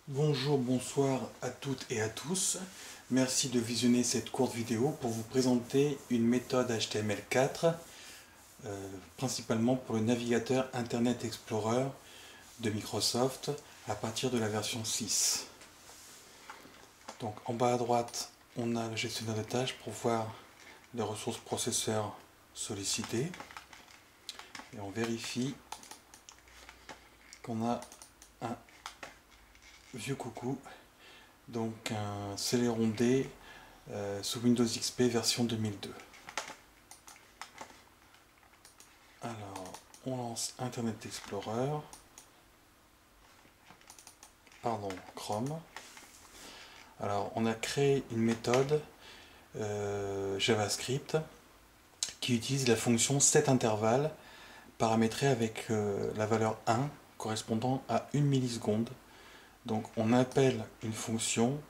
Bonjour, bonsoir à toutes et à tous. Merci de visionner cette courte vidéo pour vous présenter une méthode HTML4, principalement pour le navigateur Internet Explorer de Microsoft à partir de la version 6. Donc en bas à droite, on a le gestionnaire de tâches pour voir les ressources processeurs sollicitées. Et on vérifie qu'on a un vieux coucou, donc un Celeron D sous Windows XP version 2002. Alors, on lance Internet Explorer, pardon, Chrome. Alors, on a créé une méthode JavaScript qui utilise la fonction setIntervalle paramétrée avec la valeur 1 correspondant à 1 milliseconde. Donc, on appelle une fonction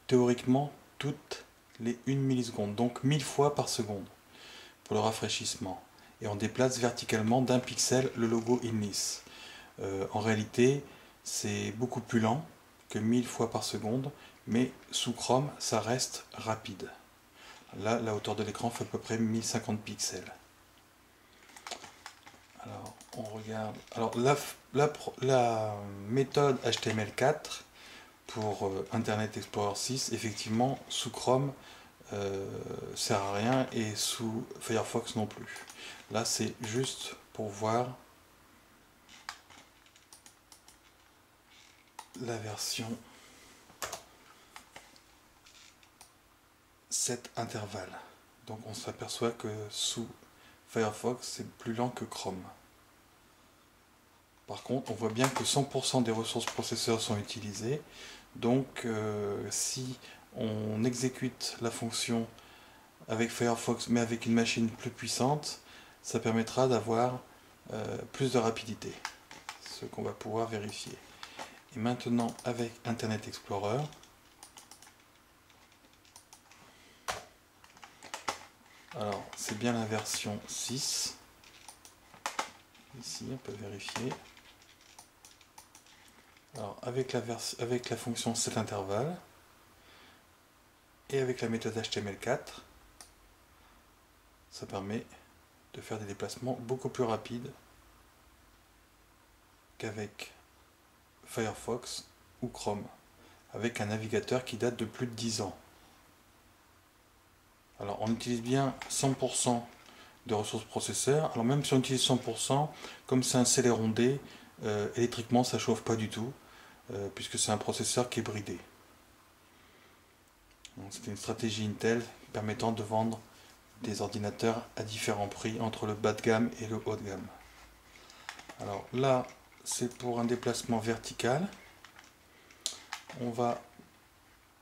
théoriquement toutes les 1 milliseconde, donc 1000 fois par seconde pour le rafraîchissement. Et on déplace verticalement d'un pixel le logo Inlis. En réalité, c'est beaucoup plus lent que 1000 fois par seconde, mais sous Chrome, ça reste rapide. Là, la hauteur de l'écran fait à peu près 1050 pixels. Alors, on regarde. Alors, la méthode HTML4 pour Internet Explorer 6, effectivement, sous Chrome, sert à rien et sous Firefox non plus. Là, c'est juste pour voir la version 7 intervalle. Donc on s'aperçoit que sous Firefox, c'est plus lent que Chrome. Par contre, on voit bien que 100% des ressources processeurs sont utilisées. Donc si on exécute la fonction avec Firefox, mais avec une machine plus puissante, ça permettra d'avoir plus de rapidité, ce qu'on va pouvoir vérifier. Et maintenant, avec Internet Explorer, alors c'est bien la version 6, ici on peut vérifier. Alors avec la fonction setIntervalle et avec la méthode HTML4, ça permet de faire des déplacements beaucoup plus rapides qu'avec Firefox ou Chrome, avec un navigateur qui date de plus de 10 ans. Alors on utilise bien 100% de ressources processeurs. Alors même si on utilise 100%, comme c'est un Celeron D, électriquement ça chauffe pas du tout, puisque c'est un processeur qui est bridé. C'est une stratégie Intel permettant de vendre des ordinateurs à différents prix entre le bas de gamme et le haut de gamme. Alors là, c'est pour un déplacement vertical. On va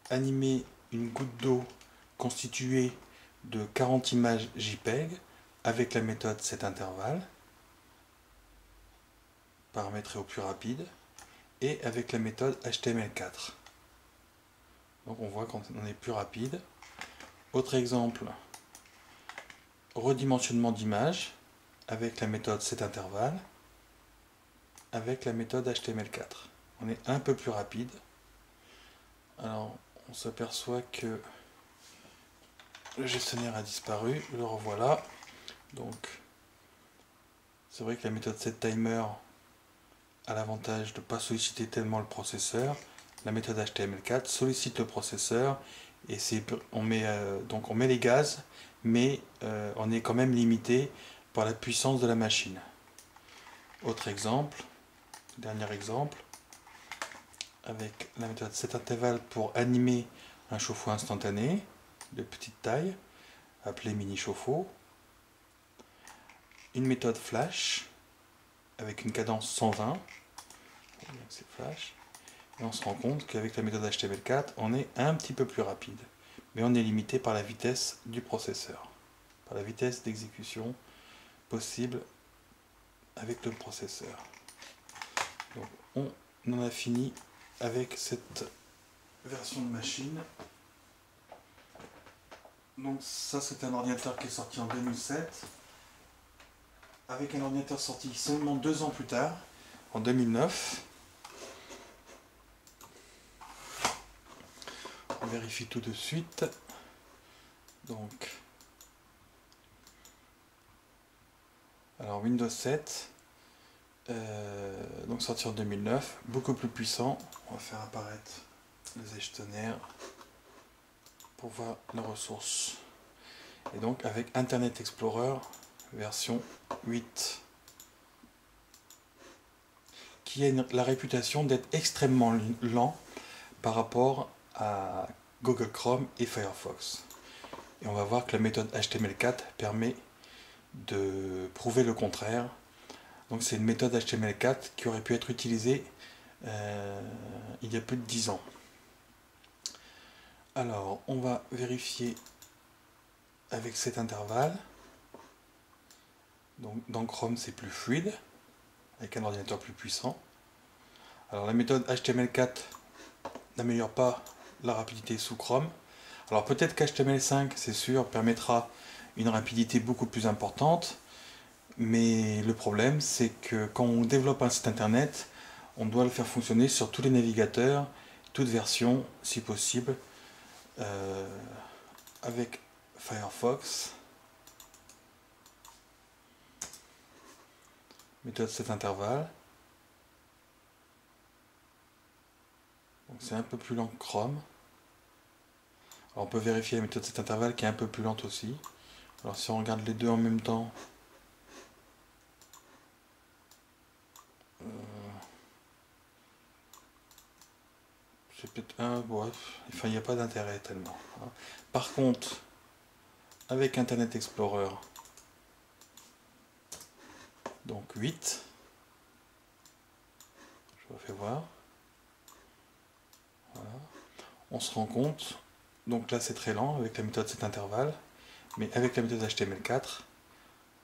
animer une goutte d'eau constituée de 40 images JPEG avec la méthode setIntervalle, paramétrée au plus rapide, et avec la méthode HTML4. Donc on voit qu'on est plus rapide. Autre exemple, redimensionnement d'image avec la méthode setIntervalle, avec la méthode HTML4. On est un peu plus rapide. Alors on s'aperçoit que le gestionnaire a disparu, le revoilà. Donc c'est vrai que la méthode setTimer a l'avantage de ne pas solliciter tellement le processeur. La méthode HTML4 sollicite le processeur et on met les gaz, mais on est quand même limité par la puissance de la machine. Autre exemple, dernier exemple, avec la méthode setIntervalle pour animer un chauffe-eau instantané de petite taille, appelé mini chauffe-eau. Une méthode flash avec une cadence 120. C'est flash. Et on se rend compte qu'avec la méthode HTML4, on est un petit peu plus rapide. Mais on est limité par la vitesse du processeur, par la vitesse d'exécution possible avec le processeur. Donc on en a fini avec cette version de machine. Donc ça, c'est un ordinateur qui est sorti en 2007, avec un ordinateur sorti seulement 2 ans plus tard, en 2009. On vérifie tout de suite. Donc, alors Windows 7, donc sorti en 2009, beaucoup plus puissant. On va faire apparaître les gestionnaires pour voir les ressources. Et donc avec Internet Explorer version 8, qui a la réputation d'être extrêmement lent par rapport à Google Chrome et Firefox. Et on va voir que la méthode HTML4 permet de prouver le contraire. Donc c'est une méthode HTML4 qui aurait pu être utilisée il y a plus de 10 ans. Alors on va vérifier avec cet intervalle. Donc dans Chrome c'est plus fluide, avec un ordinateur plus puissant. Alors la méthode HTML4 n'améliore pas la rapidité sous Chrome. Alors peut-être qu'HTML5, c'est sûr, permettra une rapidité beaucoup plus importante, mais le problème c'est que quand on développe un site internet, on doit le faire fonctionner sur tous les navigateurs, toutes versions si possible, avec Firefox. Méthode cet intervalle. Donc c'est un peu plus lent que Chrome. Alors on peut vérifier la méthode cet intervalle qui est un peu plus lente aussi. Alors si on regarde les deux en même temps, c'est peut-être un, bref, enfin il n'y a pas d'intérêt tellement. Par contre, avec Internet Explorer, donc 8, je vous fais voir. Voilà. On se rend compte, donc là c'est très lent avec la méthode cet intervalle, mais avec la méthode HTML4,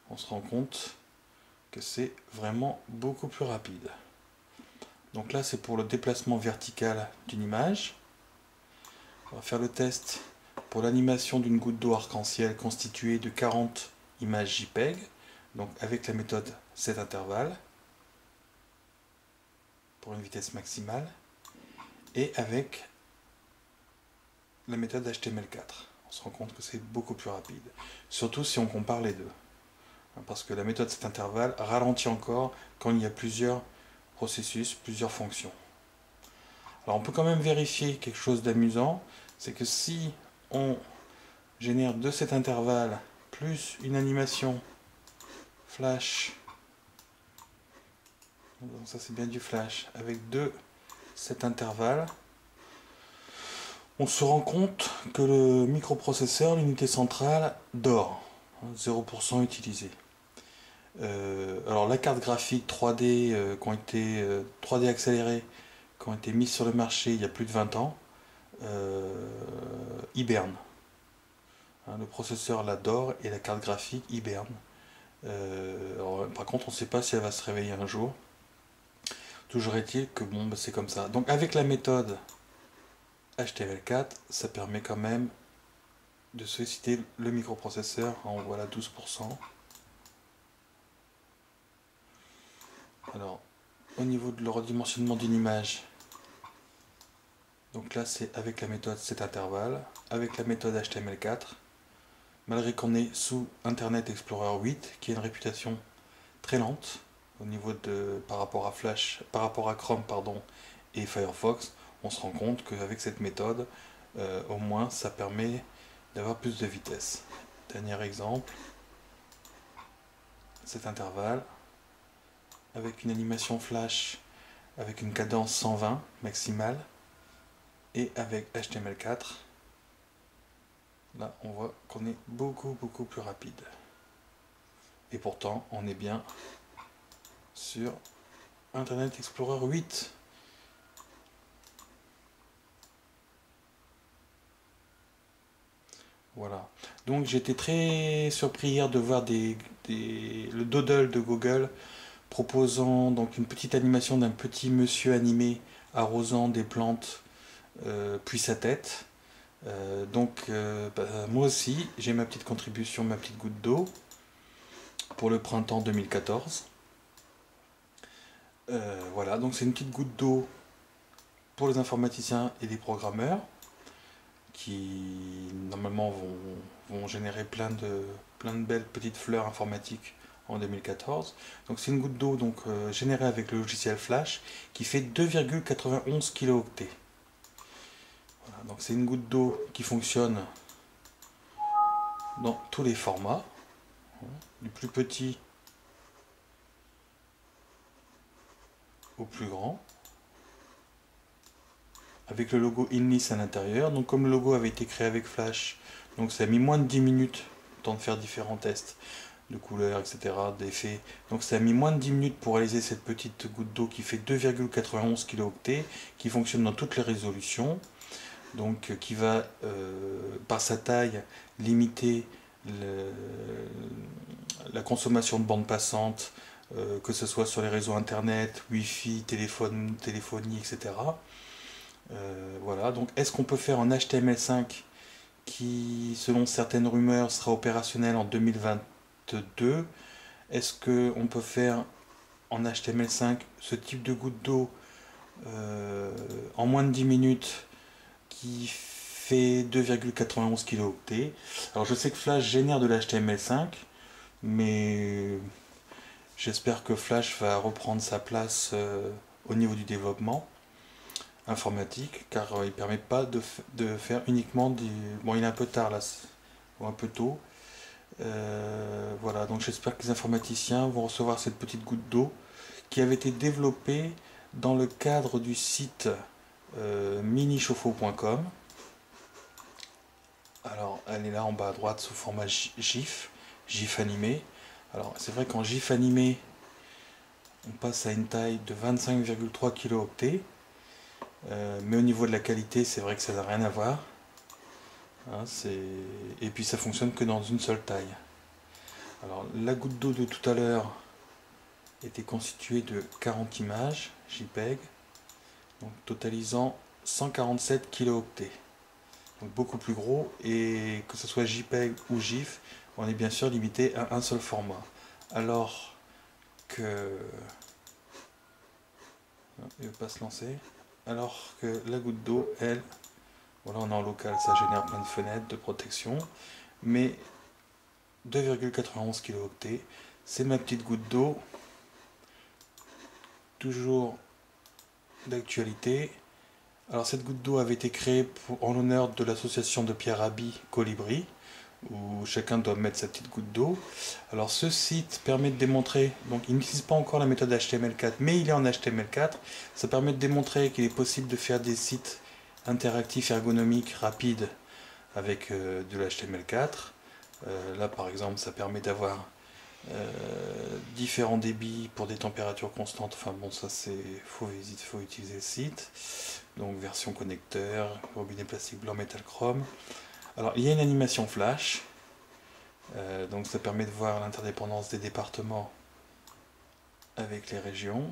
on se rend compte que c'est vraiment beaucoup plus rapide. Donc là c'est pour le déplacement vertical d'une image. On va faire le test pour l'animation d'une goutte d'eau arc-en-ciel constituée de 40 images JPEG, donc avec la méthode cet intervalle pour une vitesse maximale, et avec la méthode HTML4. On se rend compte que c'est beaucoup plus rapide, surtout si on compare les deux, parce que la méthode cet intervalle ralentit encore quand il y a plusieurs processus, plusieurs fonctions. Alors on peut quand même vérifier quelque chose d'amusant, c'est que si on génère de cet intervalle plus une animation flash, donc ça c'est bien du flash, avec cet intervalle, on se rend compte que le microprocesseur, l'unité centrale, dort, 0% utilisé. Alors la carte graphique 3D, 3D accélérée, qui ont été mises sur le marché il y a plus de 20 ans, hiberne. Le processeur l'adore et la carte graphique hiberne. Par contre, on ne sait pas si elle va se réveiller un jour. Toujours est-il que bon, c'est comme ça. Donc avec la méthode HTML4, ça permet quand même de solliciter le microprocesseur en voilà 12%. Alors, au niveau de le redimensionnement d'une image, donc là c'est avec la méthode cet intervalle, avec la méthode HTML4, malgré qu'on est sous Internet Explorer 8, qui a une réputation très lente au niveau de par rapport à Flash, par rapport à Chrome pardon, et Firefox, on se rend compte qu'avec cette méthode, au moins ça permet d'avoir plus de vitesse. Dernier exemple, cet intervalle avec une animation flash avec une cadence 120 maximale et avec HTML4, là on voit qu'on est beaucoup plus rapide. Et pourtant on est bien sur Internet Explorer 8. Voilà. Donc j'étais très surpris hier de voir le doodle de Google proposant donc une petite animation d'un petit monsieur animé arrosant des plantes puis sa tête. Moi aussi j'ai ma petite contribution, ma petite goutte d'eau pour le printemps 2014. Voilà, donc c'est une petite goutte d'eau pour les informaticiens et les programmeurs. qui normalement vont générer plein de belles petites fleurs informatiques en 2014. Donc c'est une goutte d'eau donc générée avec le logiciel Flash qui fait 2,91 kilo-octets. Voilà, donc c'est une goutte d'eau qui fonctionne dans tous les formats, du plus petit au plus grand, avec le logo Inlis à l'intérieur. Donc comme le logo avait été créé avec Flash, donc ça a mis moins de 10 minutes, le temps de faire différents tests de couleurs, etc., d'effets. Donc ça a mis moins de 10 minutes pour réaliser cette petite goutte d'eau qui fait 2,91 kilo-octets, qui fonctionne dans toutes les résolutions, donc qui va, par sa taille, limiter la consommation de bande passante, que ce soit sur les réseaux internet, wifi, téléphonie, etc. Voilà, donc est-ce qu'on peut faire en HTML5 qui, selon certaines rumeurs, sera opérationnel en 2022? Est-ce qu'on peut faire en HTML5 ce type de goutte d'eau en moins de 10 minutes qui fait 2,91 kilo-octets? Alors je sais que Flash génère de l'HTML5, mais j'espère que Flash va reprendre sa place au niveau du développement informatique, car il ne permet pas de faire uniquement des... Bon, il est un peu tard là, ou un peu tôt. Voilà, donc j'espère que les informaticiens vont recevoir cette petite goutte d'eau qui avait été développée dans le cadre du site minichauffe-eau.com. Alors, elle est là en bas à droite sous format GIF, GIF animé. Alors, c'est vrai qu'en GIF animé, on passe à une taille de 25,3 kilo-octets. Mais au niveau de la qualité, c'est vrai que ça n'a rien à voir. Hein, et puis ça fonctionne que dans une seule taille. Alors, la goutte d'eau de tout à l'heure était constituée de 40 images JPEG, donc totalisant 147 kilo-octets. Donc beaucoup plus gros, et que ce soit JPEG ou GIF, on est bien sûr limité à un seul format. Alors que... Il ne veut pas se lancer. Alors que la goutte d'eau, elle, voilà, on est en local, ça génère plein de fenêtres de protection, mais 2,91 kilo-octets, c'est ma petite goutte d'eau, toujours d'actualité. Alors cette goutte d'eau avait été créée en l'honneur de l'association de Pierre Rabhi Colibri, où chacun doit mettre sa petite goutte d'eau. Alors ce site permet de démontrer, donc il n'utilise pas encore la méthode HTML4, mais il est en HTML4, ça permet de démontrer qu'il est possible de faire des sites interactifs ergonomiques rapides avec de l'HTML4. Là par exemple ça permet d'avoir différents débits pour des températures constantes. Enfin bon, ça c'est faut utiliser le site. Donc version connecteur, robinet plastique blanc métal chrome. Alors il y a une animation flash, donc ça permet de voir l'interdépendance des départements avec les régions.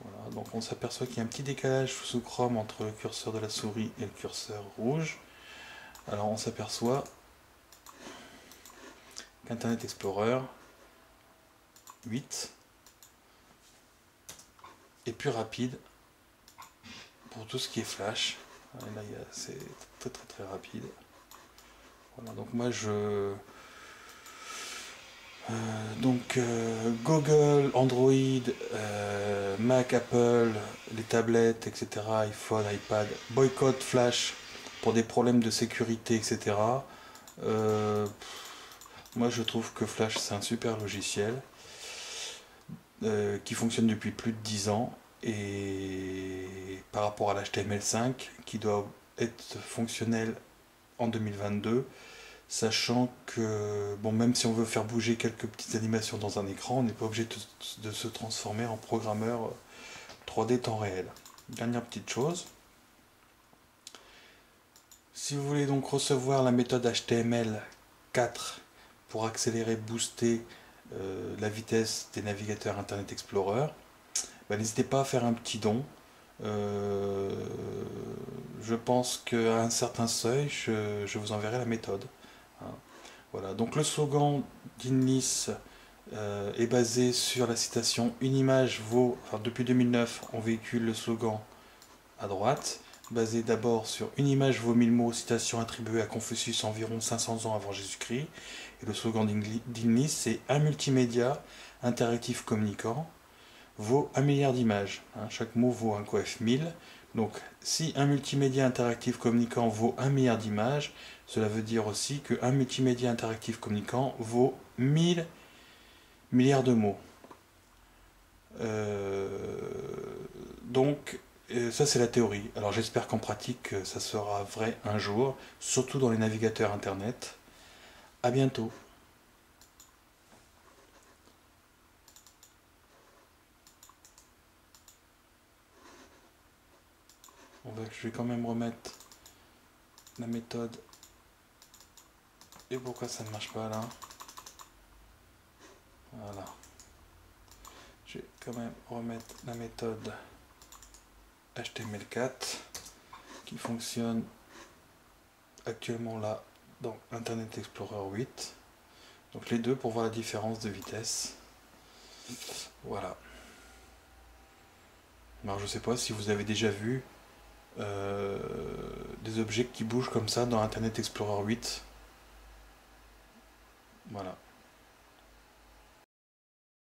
Voilà, donc on s'aperçoit qu'il y a un petit décalage sous chrome entre le curseur de la souris et le curseur rouge. Alors on s'aperçoit qu'Internet Explorer 8 est plus rapide pour tout ce qui est flash. Là c'est très rapide. Voilà, donc moi je... Google, Android, Mac, Apple, les tablettes, etc., iPhone, iPad, boycott Flash pour des problèmes de sécurité, etc. Moi je trouve que Flash c'est un super logiciel qui fonctionne depuis plus de 10 ans, et par rapport à l'HTML5 qui doit être fonctionnel en 2022, sachant que bon, même si on veut faire bouger quelques petites animations dans un écran, on n'est pas obligé de se transformer en programmeur 3D temps réel. Dernière petite chose, si vous voulez donc recevoir la méthode HTML4 pour accélérer, booster la vitesse des navigateurs Internet Explorer, n'hésitez pas à faire un petit don. Je pense qu'à un certain seuil, je vous enverrai la méthode. Hein. Voilà, donc le slogan d'Inlis est basé sur la citation "Une image vaut", enfin depuis 2009, on véhicule le slogan à droite, basé d'abord sur une image vaut 1000 mots, citation attribuée à Confucius environ 500 ans avant Jésus-Christ. Et le slogan d'Inglis, c'est un multimédia interactif communicant vaut 1 milliard d'images. Chaque mot vaut un coef 1000. Donc, si un multimédia interactif communicant vaut 1 milliard d'images, cela veut dire aussi qu'un multimédia interactif communicant vaut 1000 milliards de mots. Donc, ça c'est la théorie. Alors j'espère qu'en pratique, ça sera vrai un jour, surtout dans les navigateurs internet. À bientôt. Je vais quand même remettre la méthode. Et pourquoi ça ne marche pas là? Voilà. Je vais quand même remettre la méthode HTML4 qui fonctionne actuellement là dans Internet Explorer 8. Donc les deux pour voir la différence de vitesse. Voilà. Alors je sais pas si vous avez déjà vu des objets qui bougent comme ça dans Internet Explorer 8. Voilà.